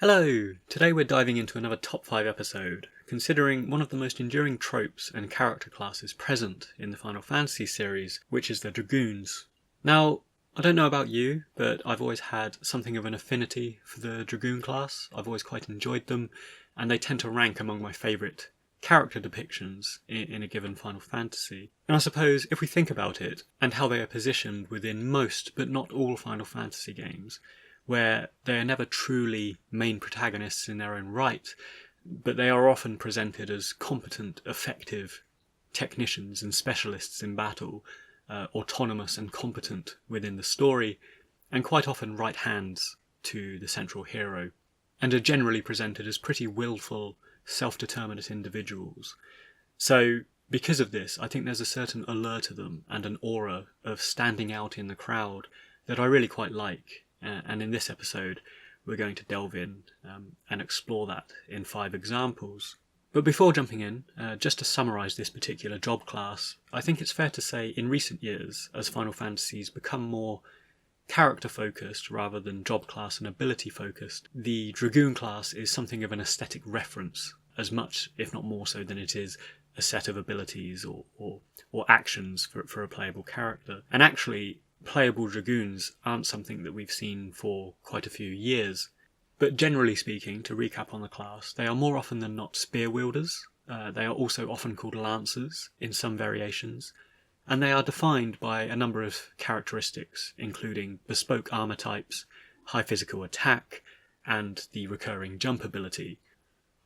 Hello! Today we're diving into another top 5 episode, considering one of the most enduring tropes and character classes present in the Final Fantasy series, which is the Dragoons. Now, I don't know about you, but I've always had something of an affinity for the Dragoon class. I've always quite enjoyed them, and they tend to rank among my favourite character depictions in a given Final Fantasy. And I suppose, if we think about it, and how they are positioned within most, but not all Final Fantasy games, where they are never truly main protagonists in their own right, but they are often presented as competent, effective technicians and specialists in battle, autonomous and competent within the story, and quite often right hands to the central hero, and are generally presented as pretty willful, self-determinate individuals. So, because of this, I think there's a certain allure to them and an aura of standing out in the crowd that I really quite like. And in this episode, we're going to delve in and explore that in 5 examples. But before jumping in, just to summarise this particular job class, I think it's fair to say in recent years, as Final Fantasies become more character-focused rather than job class and ability-focused, the Dragoon class is something of an aesthetic reference, as much, if not more so, than it is a set of abilities or actions for a playable character. And actually, playable Dragoons aren't something that we've seen for quite a few years. But generally speaking, to recap on the class, they are more often than not spear wielders. They are also often called lancers in some variations, and they are defined by a number of characteristics, including bespoke armour types, high physical attack, and the recurring jump ability.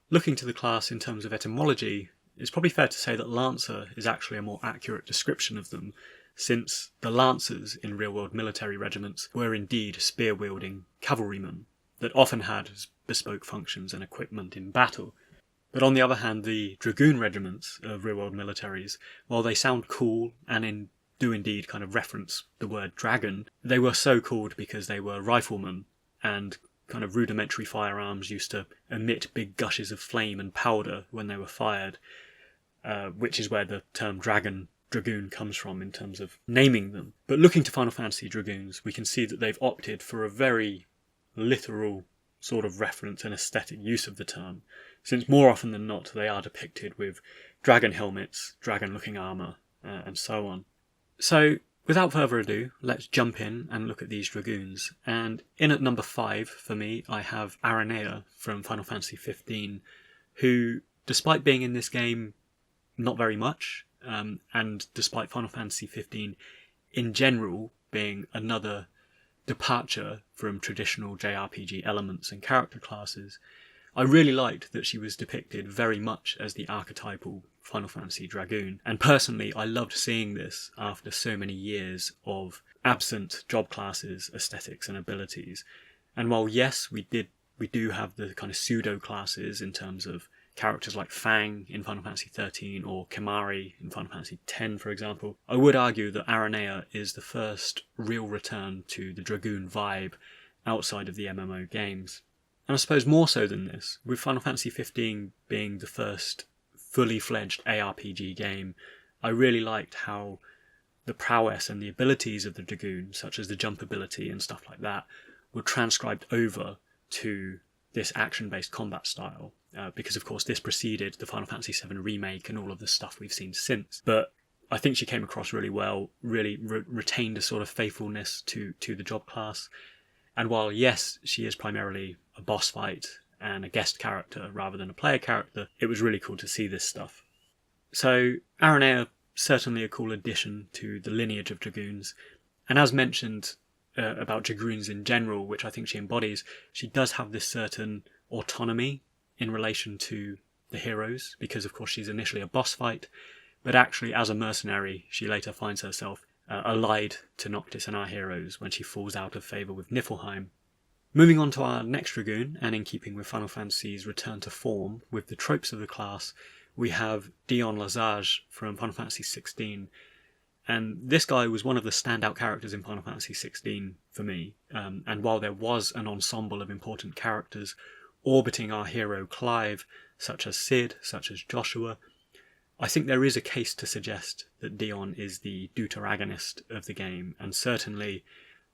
Looking to the class in terms of etymology, it's probably fair to say that Lancer is actually a more accurate description of them, since the Lancers in real-world military regiments were indeed spear-wielding cavalrymen that often had bespoke functions and equipment in battle. But on the other hand, the Dragoon regiments of real-world militaries, while they sound cool and do indeed kind of reference the word dragon, they were so called because they were riflemen, and kind of rudimentary firearms used to emit big gushes of flame and powder when they were fired, which is where the term Dragoon comes from in terms of naming them. But looking to Final Fantasy Dragoons, we can see that they've opted for a very literal sort of reference and aesthetic use of the term, since more often than not they are depicted with dragon helmets, dragon-looking armour, and so on. So, without further ado, let's jump in and look at these Dragoons. And in at number 5, for me, I have Aranea from Final Fantasy XV, who, despite being in this game not very much, and despite Final Fantasy XV in general being another departure from traditional JRPG elements and character classes, I really liked that she was depicted very much as the archetypal Final Fantasy Dragoon. And personally, I loved seeing this after so many years of absent job classes, aesthetics and abilities. And while yes, we do have the kind of pseudo classes in terms of characters like Fang in Final Fantasy XIII or Kimahri in Final Fantasy X, for example, I would argue that Aranea is the first real return to the Dragoon vibe outside of the MMO games. And I suppose more so than this, with Final Fantasy XV being the first fully fledged ARPG game, I really liked how the prowess and the abilities of the Dragoon, such as the jump ability and stuff like that, were transcribed over to this action-based combat style. Because of course this preceded the Final Fantasy VII remake and all of the stuff we've seen since. But I think she came across really well, really retained a sort of faithfulness to the job class. And while yes, she is primarily a boss fight and a guest character rather than a player character, it was really cool to see this stuff. So Aranea, certainly a cool addition to the lineage of Dragoons. And as mentioned about Dragoons in general, which I think she embodies, she does have this certain autonomy in relation to the heroes, because of course she's initially a boss fight, but actually as a mercenary she later finds herself allied to Noctis and our heroes when she falls out of favour with Niflheim. Moving on to our next Dragoon, and in keeping with Final Fantasy's return to form with the tropes of the class, we have Dion Lesage from Final Fantasy XVI. And this guy was one of the standout characters in Final Fantasy XVI for me, and while there was an ensemble of important characters orbiting our hero Clive, such as Cid, such as Joshua, I think there is a case to suggest that Dion is the deuteragonist of the game, and certainly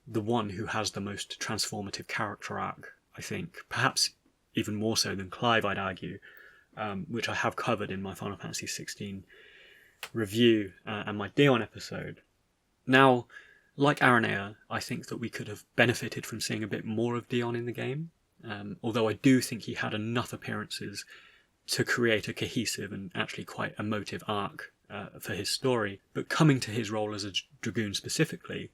the one who has the most transformative character arc, I think. Perhaps even more so than Clive, I'd argue, which I have covered in my Final Fantasy XVI review and my Dion episode. Now, like Aranea, I think that we could have benefited from seeing a bit more of Dion in the game, although I do think he had enough appearances to create a cohesive and actually quite emotive arc for his story. But coming to his role as a Dragoon specifically,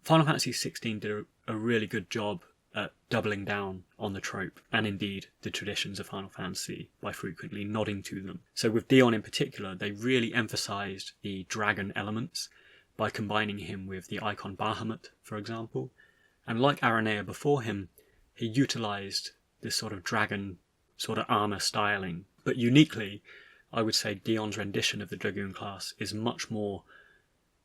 Final Fantasy XVI did a really good job at doubling down on the trope and indeed the traditions of Final Fantasy by frequently nodding to them. So with Dion in particular, they really emphasised the dragon elements by combining him with the icon Bahamut, for example. And like Aranea before him, he utilised this sort of dragon sort of armour styling. But uniquely, I would say Dion's rendition of the Dragoon class is much more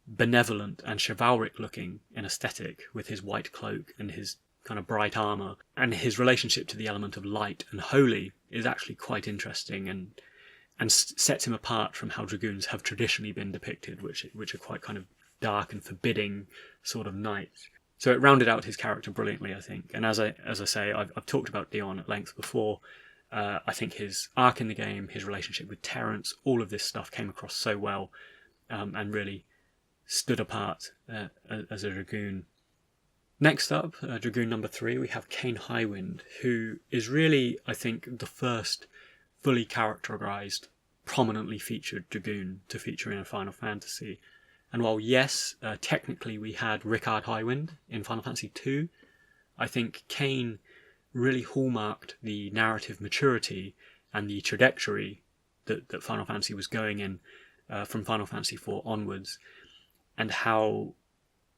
benevolent and chivalric looking in aesthetic, with his white cloak and his kind of bright armour, and his relationship to the element of light and holy is actually quite interesting and sets him apart from how Dragoons have traditionally been depicted, which are quite kind of dark and forbidding sort of knights. So it rounded out his character brilliantly, I think. And as I say, I've talked about Dion at length before. I think his arc in the game, his relationship with Terence, all of this stuff came across so well and really stood apart as a Dragoon. Next up, Dragoon number 3, we have Kain Highwind, who is really, I think, the first fully characterised, prominently featured Dragoon to feature in a Final Fantasy. And while yes, technically we had Ricard Highwind in Final Fantasy II, I think Kain really hallmarked the narrative maturity and the trajectory that Final Fantasy was going in from Final Fantasy IV onwards, and how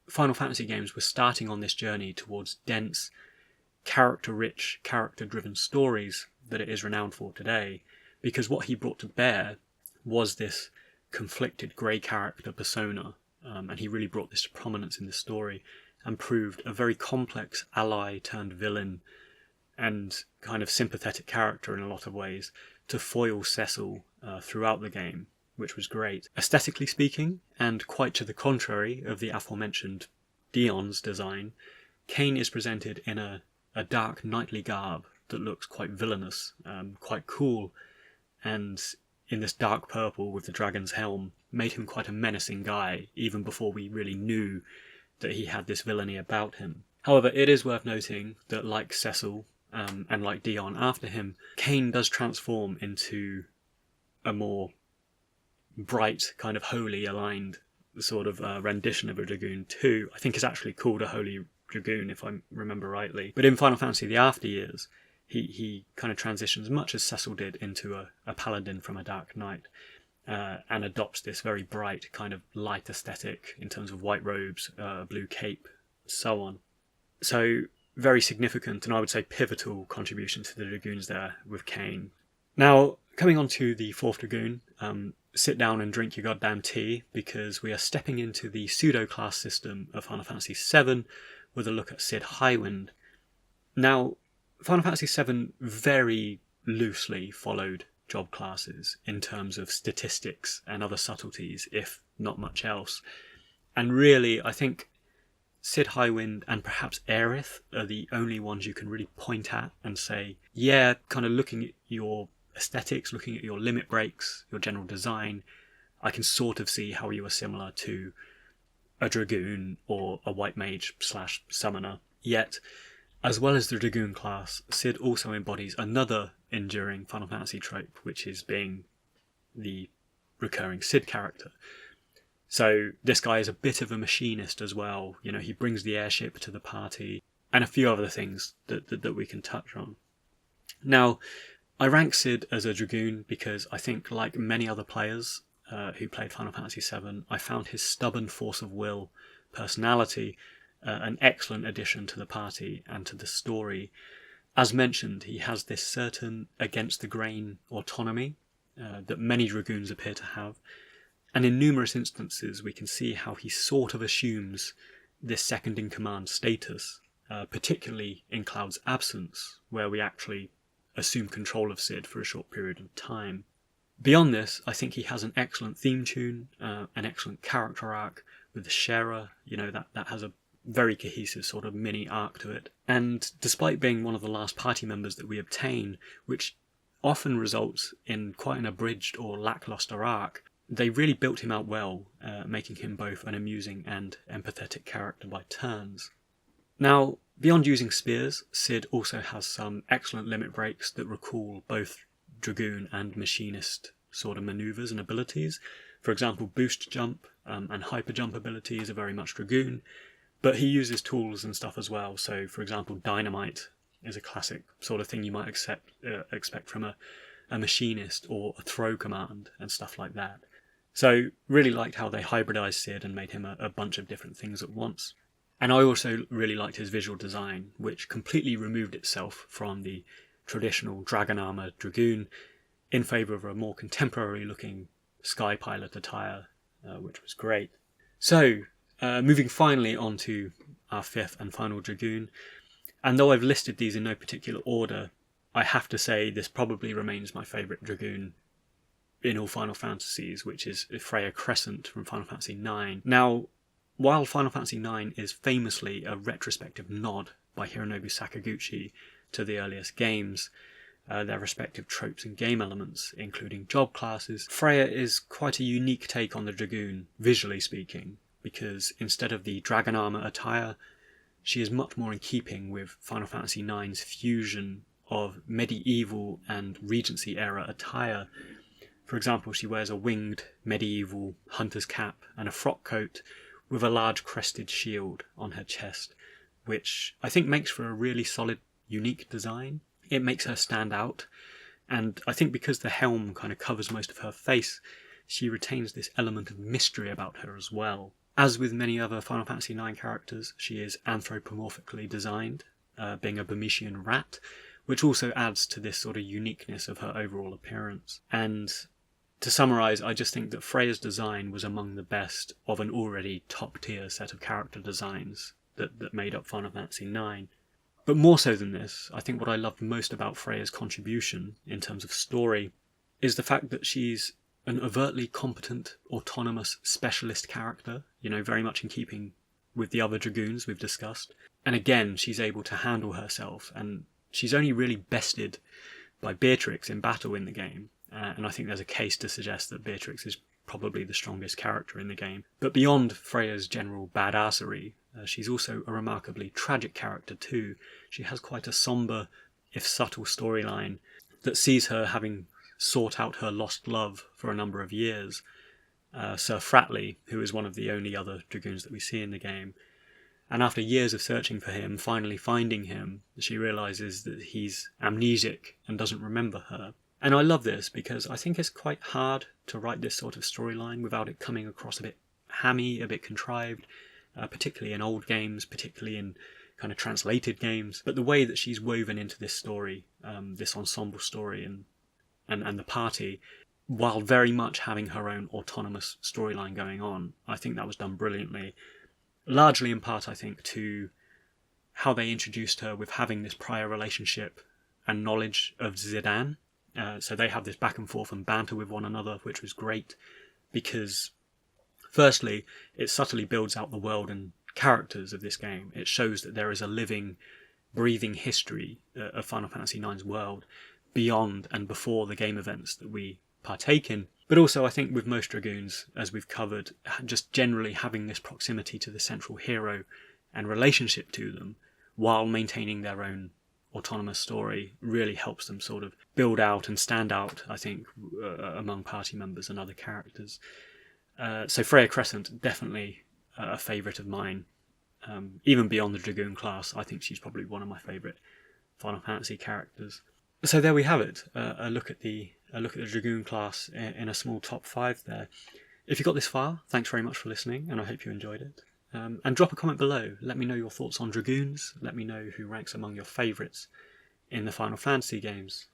Final Fantasy games were starting on this journey towards dense, character-rich, character-driven stories that it is renowned for today, because what he brought to bear was this conflicted grey character persona, and he really brought this to prominence in the story and proved a very complex ally turned villain and kind of sympathetic character in a lot of ways to foil Cecil throughout the game, which was great. Aesthetically speaking, and quite to the contrary of the aforementioned Dion's design, Kain is presented in a dark knightly garb that looks quite villainous, quite cool, and in this dark purple with the dragon's helm made him quite a menacing guy, even before we really knew that he had this villainy about him. However, it is worth noting that like Cecil, and like Dion after him, Kain does transform into a more bright, kind of holy aligned sort of rendition of a Dragoon too. I think it's actually called a Holy Dragoon, if I remember rightly. But in Final Fantasy the After Years, he kind of transitions, much as Cecil did, into a paladin from a Dark Knight, and adopts this very bright kind of light aesthetic in terms of white robes, blue cape, so on. So very significant, and I would say pivotal contribution to the Dragoons there with Kain. Now, coming on to the 4th Dragoon, sit down and drink your goddamn tea, because we are stepping into the pseudo-class system of Final Fantasy VII with a look at Cid Highwind. Now, Final Fantasy VII very loosely followed job classes in terms of statistics and other subtleties, if not much else. And really, I think Cid Highwind and perhaps Aerith are the only ones you can really point at and say, yeah, kind of looking at your aesthetics, looking at your limit breaks, your general design, I can sort of see how you are similar to a Dragoon or a White Mage / Summoner. Yet, as well as the Dragoon class, Cid also embodies another enduring Final Fantasy trope, which is being the recurring Cid character. So this guy is a bit of a machinist as well. You know, he brings the airship to the party, and a few other things that we can touch on. Now, I rank Cid as a Dragoon because I think, like many other players who played Final Fantasy VII, I found his stubborn force of will, personality, an excellent addition to the party and to the story. As mentioned, he has this certain against-the-grain autonomy that many Dragoons appear to have, and in numerous instances we can see how he sort of assumes this second-in-command status, particularly in Cloud's absence, where we actually assume control of Cid for a short period of time. Beyond this, I think he has an excellent theme tune, an excellent character arc with the Sharer. You know, that has a very cohesive sort of mini arc to it. And despite being one of the last party members that we obtain, which often results in quite an abridged or lackluster arc, they really built him out well, making him both an amusing and empathetic character by turns. Now, beyond using spears, Cid also has some excellent limit breaks that recall both Dragoon and Machinist sort of manoeuvres and abilities. For example, boost jump and hyper jump abilities are very much Dragoon, but he uses tools and stuff as well. So, for example, dynamite is a classic sort of thing you might expect from a Machinist, or a throw command and stuff like that. So, really liked how they hybridized Cid and made him a bunch of different things at once. And I also really liked his visual design, which completely removed itself from the traditional dragon armor Dragoon in favour of a more contemporary looking sky pilot attire, which was great. So, moving finally on to our fifth and final Dragoon, and though I've listed these in no particular order, I have to say this probably remains my favourite Dragoon in all Final Fantasies, which is Freya Crescent from Final Fantasy IX. Now, while Final Fantasy IX is famously a retrospective nod by Hironobu Sakaguchi to the earliest games, their respective tropes and game elements, including job classes, Freya is quite a unique take on the Dragoon, visually speaking, because instead of the dragon armour attire, she is much more in keeping with Final Fantasy IX's fusion of medieval and Regency-era attire. For example, she wears a winged medieval hunter's cap and a frock coat with a large crested shield on her chest, which I think makes for a really solid, unique design. It makes her stand out, and I think because the helm kind of covers most of her face, she retains this element of mystery about her as well. As with many other Final Fantasy IX characters, she is anthropomorphically designed, being a Burmesian rat, which also adds to this sort of uniqueness of her overall appearance. And to summarise, I just think that Freya's design was among the best of an already top-tier set of character designs that made up Final Fantasy IX. But more so than this, I think what I loved most about Freya's contribution, in terms of story, is the fact that she's an overtly competent, autonomous, specialist character, very much in keeping with the other Dragoons we've discussed. And again, she's able to handle herself, and she's only really bested by Beatrix in battle in the game. And I think there's a case to suggest that Beatrix is probably the strongest character in the game. But beyond Freya's general badassery, she's also a remarkably tragic character too. She has quite a sombre, if subtle, storyline that sees her having sought out her lost love for a number of years. Sir Fratley, who is one of the only other Dragoons that we see in the game. And after years of searching for him, finally finding him, she realises that he's amnesic and doesn't remember her. And I love this because I think it's quite hard to write this sort of storyline without it coming across a bit hammy, a bit contrived, particularly in old games, particularly in kind of translated games. But the way that she's woven into this story, this ensemble story and the party, while very much having her own autonomous storyline going on, I think that was done brilliantly. Largely in part, I think, to how they introduced her with having this prior relationship and knowledge of Zidane. So they have this back and forth and banter with one another, which was great because, firstly, it subtly builds out the world and characters of this game. It shows that there is a living, breathing history of Final Fantasy IX's world beyond and before the game events that we partake in. But also, I think with most Dragoons, as we've covered, just generally having this proximity to the central hero and relationship to them while maintaining their own autonomous story really helps them sort of build out and stand out, I think, among party members and other characters. So Freya Crescent, definitely a favourite of mine. Even beyond the Dragoon class, I think she's probably one of my favourite Final Fantasy characters. So there we have it, a look at the Dragoon class in a small top 5 there. If you got this far, thanks very much for listening, and I hope you enjoyed it. And drop a comment below. Let me know your thoughts on Dragoons. Let me know who ranks among your favourites in the Final Fantasy games.